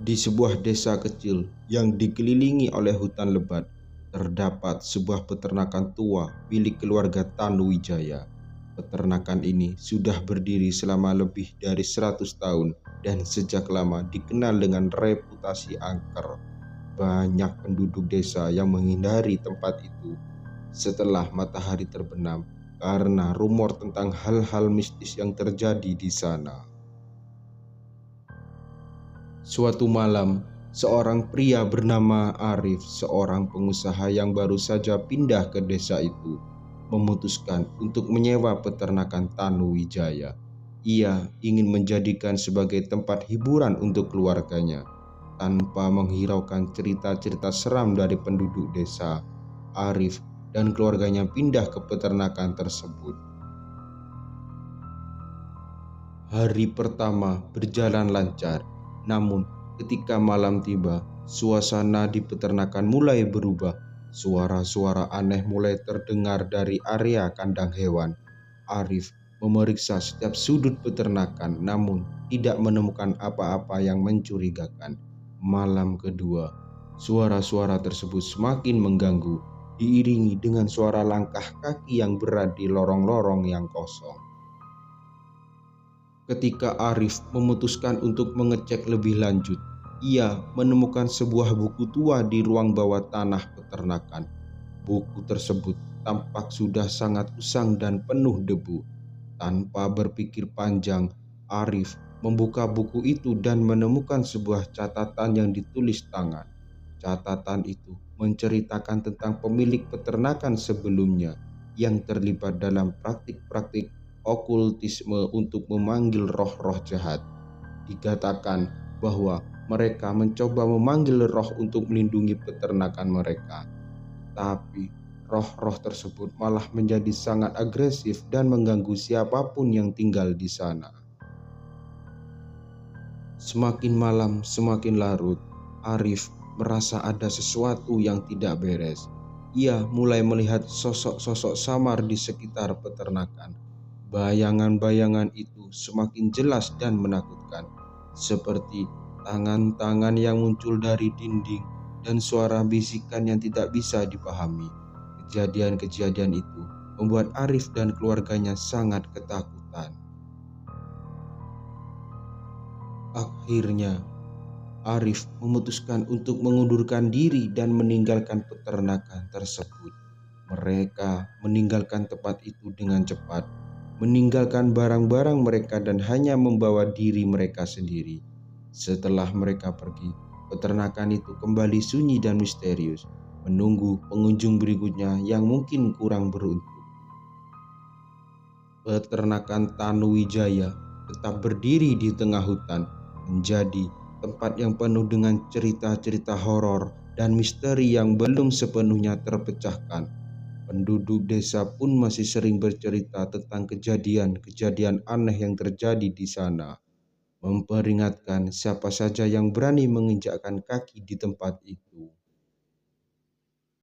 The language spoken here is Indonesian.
Di sebuah desa kecil yang dikelilingi oleh hutan lebat, terdapat sebuah peternakan tua milik keluarga Tanuwijaya. Peternakan ini sudah berdiri selama lebih dari 100 tahun dan sejak lama dikenal dengan reputasi angker. Banyak penduduk desa yang menghindari tempat itu setelah matahari terbenam karena rumor tentang hal-hal mistis yang terjadi di sana. Suatu malam, seorang pria bernama Arif, seorang pengusaha yang baru saja pindah ke desa itu, memutuskan untuk menyewa peternakan Tanuwijaya. Ia ingin menjadikan sebagai tempat hiburan untuk keluarganya. Tanpa menghiraukan cerita-cerita seram dari penduduk desa, Arif dan keluarganya pindah ke peternakan tersebut. Hari pertama berjalan lancar. Namun, ketika malam tiba, suasana di peternakan mulai berubah. Suara-suara aneh mulai terdengar dari area kandang hewan. Arif memeriksa setiap sudut peternakan, namun tidak menemukan apa-apa yang mencurigakan. Malam kedua, suara-suara tersebut semakin mengganggu, diiringi dengan suara langkah kaki yang berat di lorong-lorong yang kosong. Ketika Arif memutuskan untuk mengecek lebih lanjut, ia menemukan sebuah buku tua di ruang bawah tanah peternakan. Buku tersebut tampak sudah sangat usang dan penuh debu. Tanpa berpikir panjang, Arif membuka buku itu dan menemukan sebuah catatan yang ditulis tangan. Catatan itu menceritakan tentang pemilik peternakan sebelumnya yang terlibat dalam praktik-praktik okultisme untuk memanggil roh-roh jahat. Dikatakan bahwa mereka mencoba memanggil roh untuk melindungi peternakan mereka. Tapi roh-roh tersebut malah menjadi sangat agresif dan mengganggu siapapun yang tinggal di sana. Semakin malam semakin larut, Arif merasa ada sesuatu yang tidak beres. Ia mulai melihat sosok-sosok samar di sekitar peternakan. Bayangan-bayangan itu semakin jelas dan menakutkan, seperti tangan-tangan yang muncul dari dinding dan suara bisikan yang tidak bisa dipahami. Kejadian-kejadian itu membuat Arif dan keluarganya sangat ketakutan. Akhirnya, Arif memutuskan untuk mengundurkan diri dan meninggalkan peternakan tersebut. Mereka meninggalkan tempat itu dengan cepat, meninggalkan barang-barang mereka dan hanya membawa diri mereka sendiri. Setelah mereka pergi, peternakan itu kembali sunyi dan misterius, menunggu pengunjung berikutnya yang mungkin kurang beruntung. Peternakan Tanuwijaya tetap berdiri di tengah hutan, menjadi tempat yang penuh dengan cerita-cerita horor dan misteri yang belum sepenuhnya terpecahkan. Penduduk desa pun masih sering bercerita tentang kejadian-kejadian aneh yang terjadi di sana, memperingatkan siapa saja yang berani menginjakkan kaki di tempat itu.